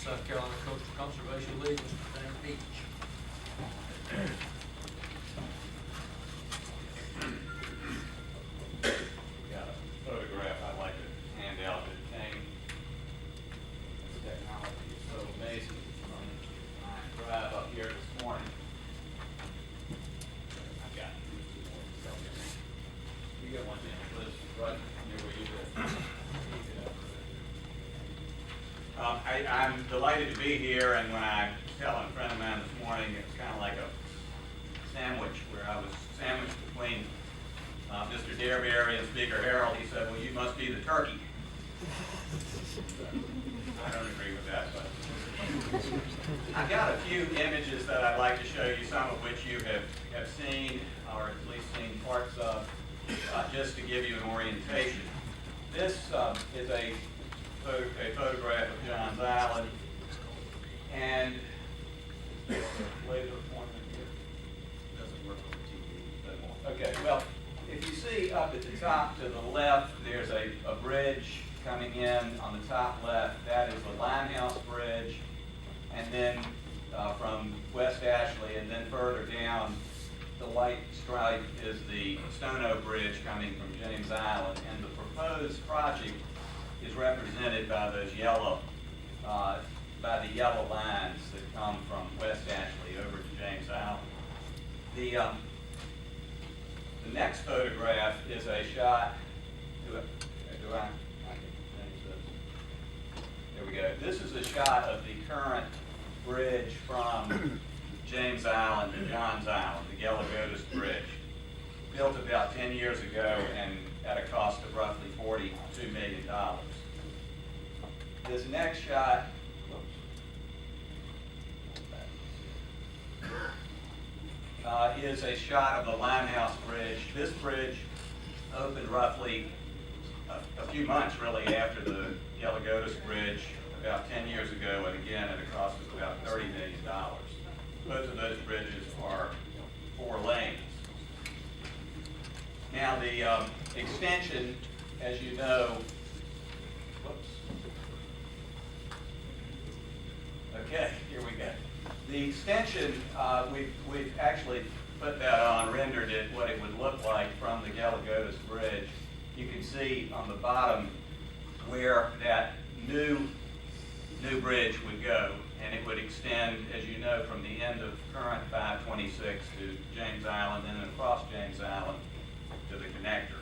South Carolina Coastal Conservation League, Mr. Dan Beach. Got a photograph I'd like to hand out that came. This technology is so amazing. From my drive up here this morning. I've got you get one in, Liz, right near where you live. I'm delighted to be here, and when I was telling a friend of mine this morning, it's kind of like a sandwich where I was sandwiched between Mr. Dearberry and Speaker Harold. He said, well, you must be the turkey. I don't agree with that, but I've got a few images that I'd like to show you, some of which you have seen, or at least seen parts of, just to give you an orientation. This is a photograph of Johns Island, and laser pointer here. Doesn't work on the TV. Okay, well, if you see up at the top to the left, there's a bridge coming in on the top left. That is the Limehouse Bridge, and then from West Ashley, and then further down, the white stripe is the Stono Bridge coming from James Island, and the proposed project is represented by those yellow, by the yellow lines that come from West Ashley over to James Island. The next photograph is a shot. I can change this. There we go. This is a shot of the current bridge from James Island to Johns Island, the Yellow-Gotis Bridge, built about 10 years ago and at a cost of roughly $42 million. This next shot, is a shot of the Limehouse Bridge. This bridge opened roughly a few months really after the Yellow-Gotis Bridge about 10 years ago, and again at a cost of about $30 million. Both of those bridges are 4 lanes. Now the extension, as you know, whoops. Okay, here we go. The extension, we've actually put that on, rendered it what it would look like from the Yellow-Gotis Bridge. You can see on the bottom where that new bridge would go, and it would extend, as you know, from the end of current 526 to James Island and then across James Island to the connector.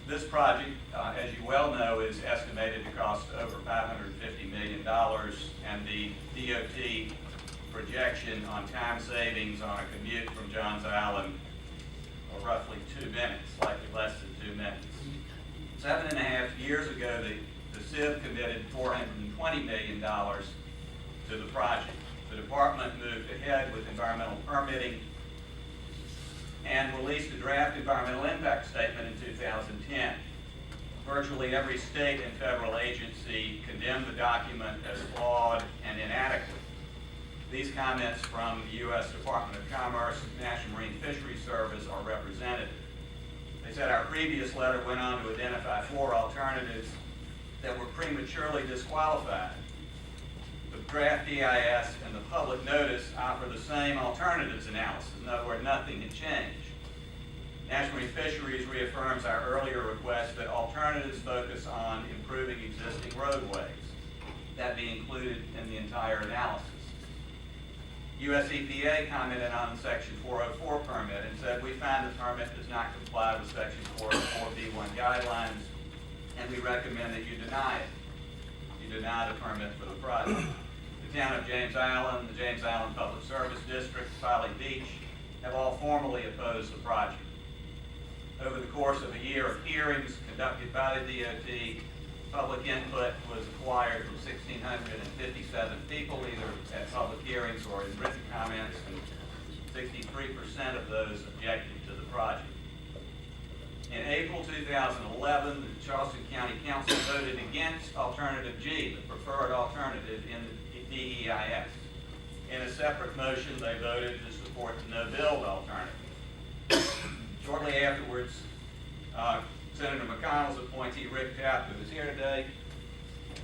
This project, as you well know, is estimated to cost over $550 million, and the DOT projection on time savings on a commute from Johns Island are roughly 2 minutes, slightly less than 2 minutes. 7.5 years ago, the CIV committed $420 million to the project. The department moved ahead with environmental permitting and released a draft environmental impact statement in 2010. Virtually every state and federal agency condemned the document as flawed and inadequate. These comments from the U.S. Department of Commerce and National Marine Fisheries Service are representative. They said our previous letter went on to identify 4 alternatives that were prematurely disqualified. The draft EIS and the public notice offer the same alternatives analysis. In other words, nothing had changed. National Marine Fisheries reaffirms our earlier request that alternatives focus on improving existing roadways. That be included in the entire analysis. US EPA commented on the Section 404 permit and said, we find the permit does not comply with Section 404B1 guidelines, and we recommend that you deny it. You deny the permit for the project. The town of James Island, the James Island Public Service District, Folly Beach, have all formally opposed the project. Over the course of a year of hearings conducted by the DOT, public input was acquired from 1,657 people, either at public hearings or in written comments, and 63% of those objected to the project. In April 2011, the Charleston County Council voted against Alternative G, the preferred alternative in the DEIS. In a separate motion, they voted to support the no-build alternative. Shortly afterwards, Senator McConnell's appointee, Rick Tapp, who is here today,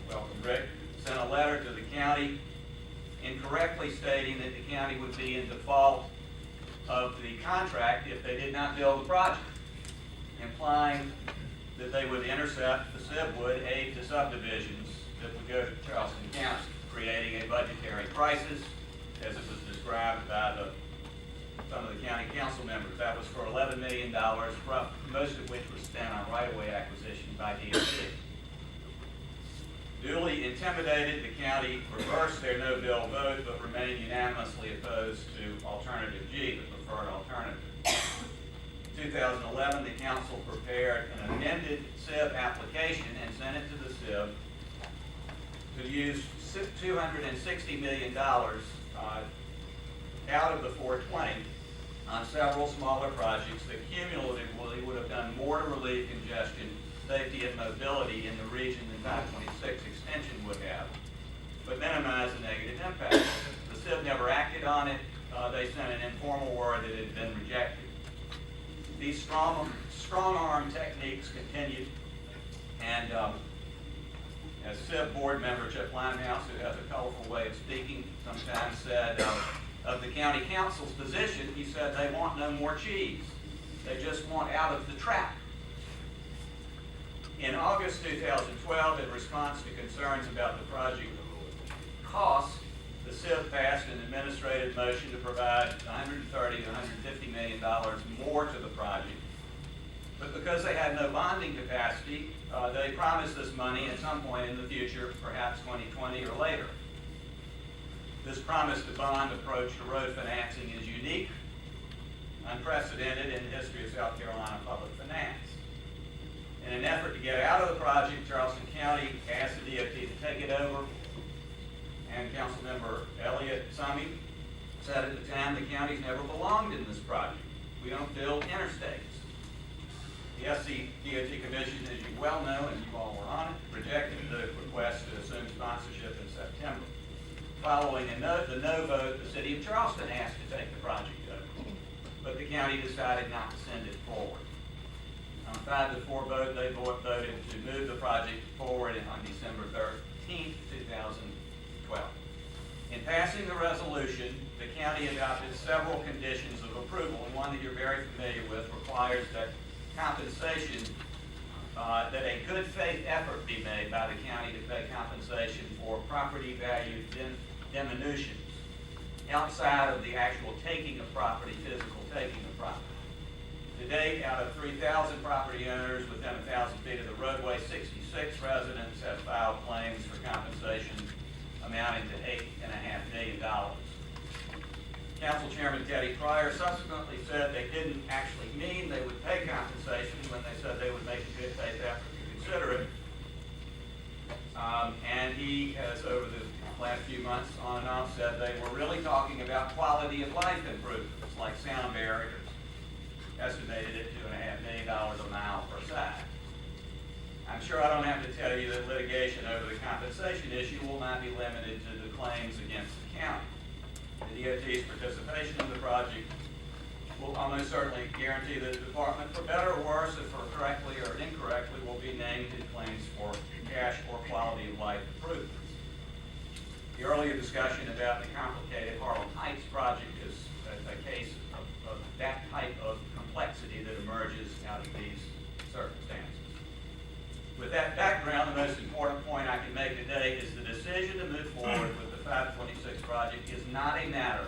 welcome Rick, sent a letter to the county incorrectly stating that the county would be in default of the contract if they did not build the project, implying that they would intercept, the SIB would, aid to subdivisions that would go to Charleston County, creating a budgetary crisis, as it was described by some of the county council members. That was for $11 million, most of which was spent on right-of-way acquisition by DOT. Duly intimidated, the county reversed their no-bill vote, but remained unanimously opposed to alternative G, the preferred alternative. In 2011, the council prepared an amended SIB application and sent it to the SIB to use $260 million out of the 420 on several smaller projects that cumulatively would have done more to relieve congestion, safety, and mobility in the region than 526 extension would have, but minimize the negative impact. The SIB never acted on it. They sent an informal word that it had been rejected. These strong arm techniques continued, and as SIB board member Chip Limehouse, who has a colorful way of speaking, sometimes said of the county council's position, he said they want no more cheese. They just want out of the trap. In August 2012, in response to concerns about the project costs, the SIB passed an administrative motion to provide $130 to $150 million more to the project. But because they had no bonding capacity, they promised this money at some point in the future, perhaps 2020 or later. This promise to bond approach to road financing is unique, unprecedented in the history of South Carolina public finance. In an effort to get out of the project, Charleston County asked the DOT to take it over, and Councilmember Elliott Summy said at the time the county's never belonged in this project. We don't build interstates. The SC DOT Commission, as you well know, and you all were on it, rejected the request to assume sponsorship in September. Following the no vote, the city of Charleston asked to take the project over, but the county decided not to send it forward. On a 5-4 vote, they voted to move the project forward on December 13th, 2012. In passing the resolution, the county adopted several conditions of approval, and one that you're very familiar with requires that compensation, that a good faith effort be made by the county to pay compensation for property value diminutions outside of the actual taking of property, physical taking of property. To date, out of 3,000 property owners within 1,000 feet of the roadway, 66 residents have filed claims for compensation amounting to $8.5 million. Council Chairman Teddy Pryor subsequently said they didn't actually mean they would pay compensation when they said they would make a good faith effort to consider it. And he has, over the last few months, on and off, said they were really talking about quality of life improvements, like sound barriers, estimated at $2.5 million a mile per side. I'm sure I don't have to tell you that litigation over the compensation issue will not be limited to the claims against the county. The DOT's participation in the project will almost certainly guarantee that the department, for better or worse, if for correctly or incorrectly, will be named in claims for cash or quality of life improvements. The earlier discussion about the complicated Harlem Heights project is a case of that type of complexity that emerges out of these circumstances. With that background, the most important point I can make today is the decision to move forward with the 526 project is not a matter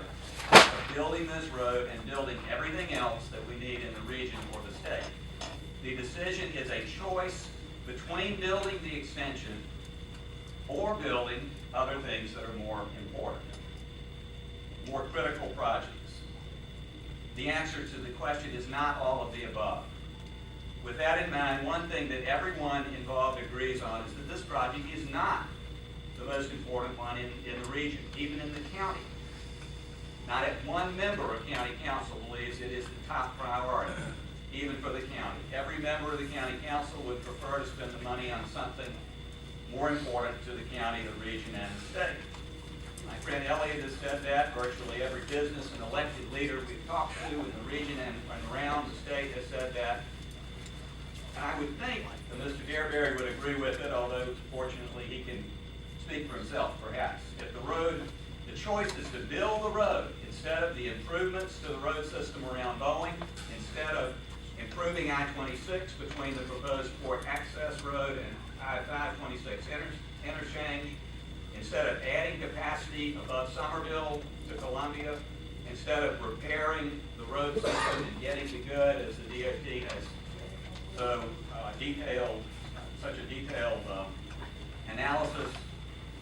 of building this road and building everything else that we need in the region or the state. The decision is a choice between building the extension or building other things that are more important, more critical projects. The answer to the question is not all of the above. With that in mind, one thing that everyone involved agrees on is that this project is not the most important one in the region, even in the county. Not one member of county council believes it is the top priority, even for the county. Every member of the county council would prefer to spend the money on something more important to the county, the region, and the state. My friend Elliott has said that. Virtually every business and elected leader we've talked to in the region and around the state has said that. And I would think that Mr. Gareberry would agree with it, although fortunately he can speak for himself, perhaps. If the choice is to build the road instead of the improvements to the road system around Boeing, instead of improving I-26 between the proposed port access road and I-526 interchange, instead of adding capacity above Somerville to Columbia, instead of repairing the road system and getting to good as the DOT has such a detailed analysis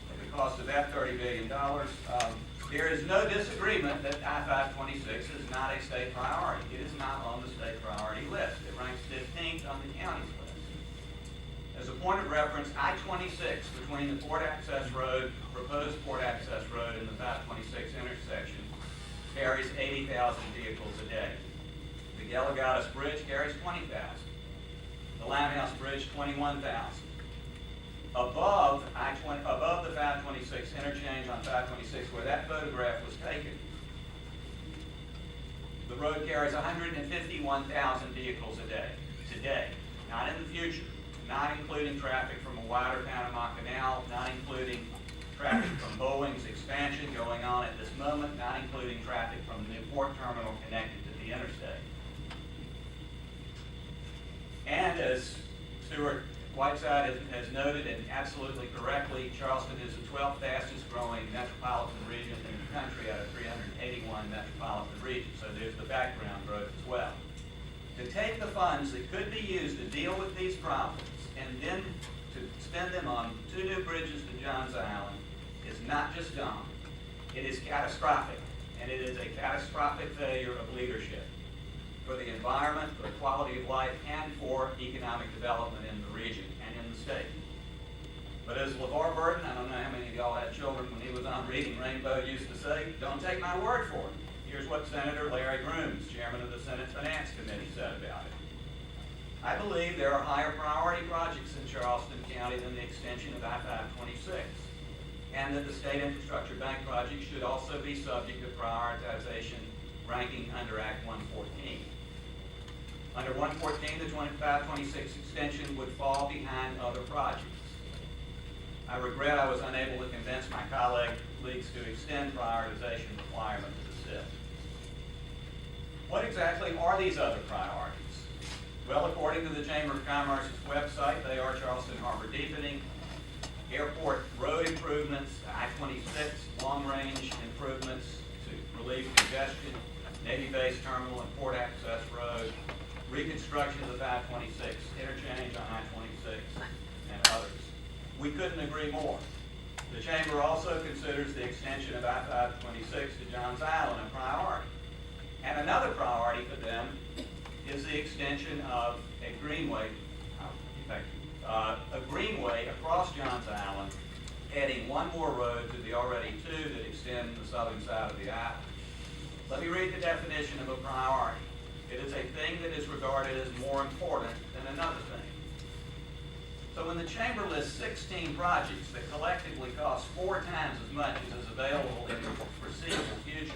of the cost of that $30 billion. There is no disagreement that I-526 is not a state priority. It is not on the state priority list. It ranks 15th on the county's list. As a point of reference, I-26 between the port access road, proposed port access road, and the 526 intersection carries 80,000 vehicles a day. The Galligatus Bridge carries 20,000. The Limehouse Bridge, 21,000. Above the 526 interchange on 526, where that photograph was taken, the road carries 151,000 vehicles a day, today, not in the future, not including traffic from a wider Panama Canal, not including traffic from Boeing's expansion going on at this moment, not including traffic from the port terminal connected to the interstate. And as Stuart Whiteside has noted, and absolutely correctly, Charleston is the 12th fastest growing metropolitan region in the country out of 381 metropolitan regions, so there's the background growth as well. To take the funds that could be used to deal with these problems and then to spend them on 2 new bridges to Johns Island is not just dumb, it is catastrophic, and it is a catastrophic failure of leadership for the environment, for the quality of life, and for economic development in the region and in the state. But as LeVar Burton, I don't know how many of y'all had children when he was on Reading Rainbow, used to say, don't take my word for it. Here's what Senator Larry Grooms, chairman of the Senate Finance Committee, said about it. I believe there are higher priority projects in Charleston County than the extension of I-526, and that the State Infrastructure Bank project should also be subject to prioritization ranking under Act 114. Under 114, the 526 extension would fall behind other projects. I regret I was unable to convince my colleagues to extend prioritization requirement to the SIP. What exactly are these other priorities? Well, according to the Chamber of Commerce's website, they are Charleston Harbor deepening, airport road improvements, I-26 long-range improvements to relieve congestion, Navy base terminal and port access road, reconstruction of the 526 interchange on I-26, and others. We couldn't agree more. The Chamber also considers the extension of I-526 to Johns Island a priority. And another priority for them is the extension of a greenway across Johns Island, adding one more road to the already 2 that extend the southern side of the island. Let me read the definition of a priority. It is a thing that is regarded as more important than another thing. So when the Chamber lists 16 projects that collectively cost 4 times as much as is available in the foreseeable future,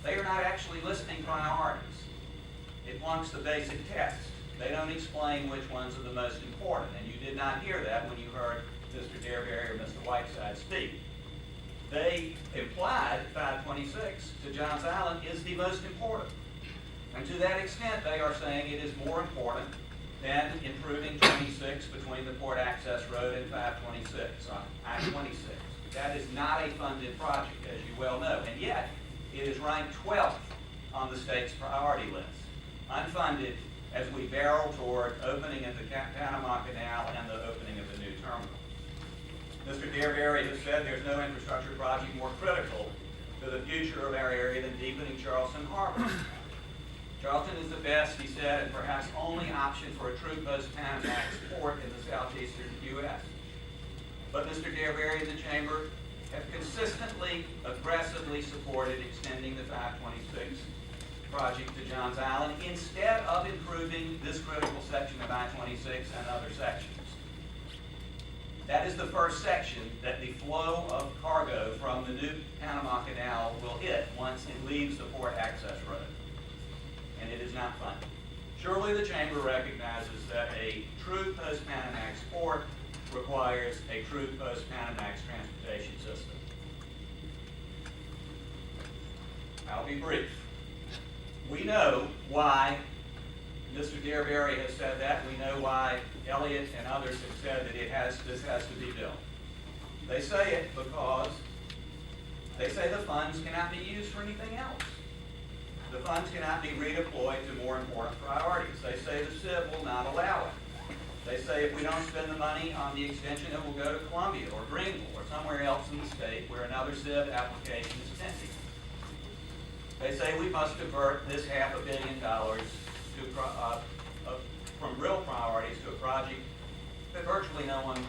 they are not actually listing priorities. It wants the basic text. They don't explain which ones are the most important, and you did not hear that when you heard Mr. Derberry or Mr. Whiteside speak. They implied 526 to Johns Island is the most important. And to that extent, they are saying it is more important than improving 26 between the port access road and 526 on I-26. That is not a funded project, as you well know, and yet it is ranked 12th on the state's priority list, unfunded as we barrel toward opening of the Panama Canal and the opening of the new terminal. Mr. Derberry has said there's no infrastructure project more critical to the future of our area than deepening Charleston Harbor. Charleston is the best, he said, and perhaps only option for a true post-Panamax port in the southeastern U.S. But Mr. Derberry and the Chamber have consistently, aggressively supported extending the 526 project to Johns Island instead of improving this critical section of I-26 and other sections. That is the first section that the flow of cargo from the new Panama Canal will hit once it leaves the port access road. And it is not funded. Surely the Chamber recognizes that a true post-Panamax port requires a true post-Panamax transportation be brief. We know why Mr. Dearberry has said that. We know why Elliott and others have said that this has to be built. They say it because they say the funds cannot be used for anything else. The funds cannot be redeployed to more important priorities. They say the SIB will not allow it. They say if we don't spend the money on the extension, it will go to Columbia or Greenville or somewhere else in the state where another SIB application is pending. They say we must divert this $500 million from real priorities to a project that virtually no one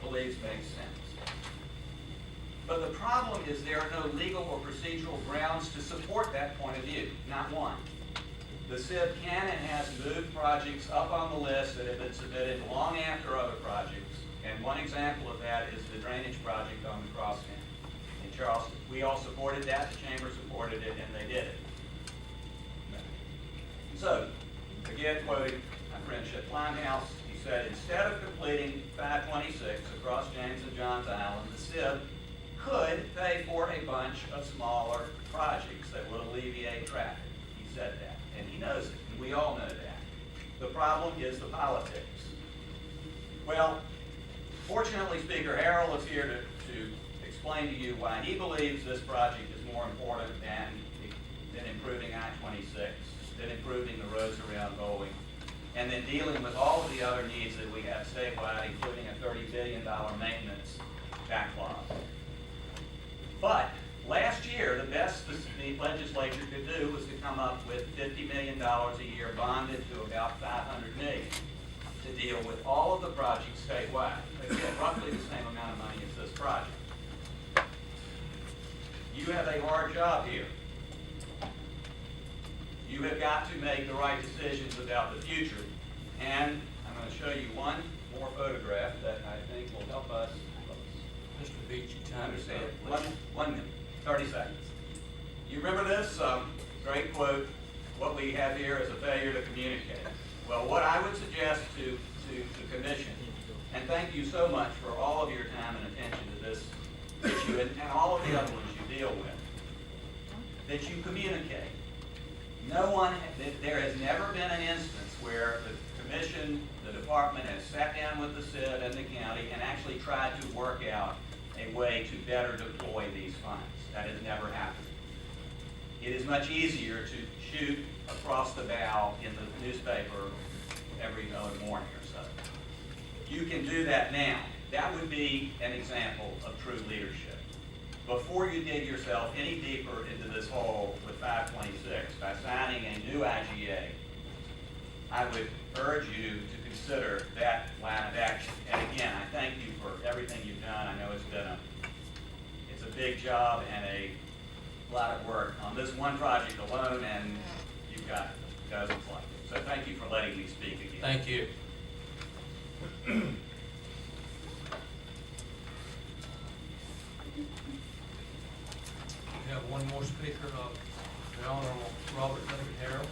believes makes sense. But the problem is there are no legal or procedural grounds to support that point of view, not one. The SIB can and has moved projects up on the list that have been submitted long after other projects, and one example of that is the drainage project on the Crosscan in Charleston. We all supported that, the Chamber supported it, and they did it. So, again, quoting my friend Chip Limehouse, he said, instead of completing 526 across James and Johns Island, the SIB could pay for a bunch of smaller projects that would alleviate traffic. He said that, and he knows it, and we all know that. The problem is the politics. Well, fortunately, Speaker Harrell is here to explain to you why he believes this project is more important than improving I-26, than improving the roads around Bowling, and then dealing with all of the other needs that we have statewide, including a $30 billion maintenance backlog. But last year, the best the legislature could do was to come up with $50 million a year bonded to about $500 million to deal with all of the projects statewide. Again, roughly the same amount of money as this project. You have a hard job here. You have got to make the right decisions about the future. And I'm going to show you one more photograph that I think will help us Mr. Beach, your time is understand. up. One minute, 30 seconds. You remember this great quote, what we have here is a failure to communicate. Well, what I would suggest to the commission, and thank you so much for all of your time and attention to this issue and all of the other ones you deal with, that you communicate. There has never been an instance where the commission, the department has sat down with the SID and the county and actually tried to work out a way to better deploy these funds. That has never happened. It is much easier to shoot across the bow in the newspaper every other morning or so. You can do that now. That would be an example of true leadership. Before you dig yourself any deeper into this hole with 526 by signing a new IGA, I would urge you to consider that line of action. And again, I thank you for everything you've done. I know it's a big job and a lot of work on this one project alone, and you've got dozens like it. So thank you for letting me speak again. Thank you. We have one more speaker, the Honorable Robert David Harrell.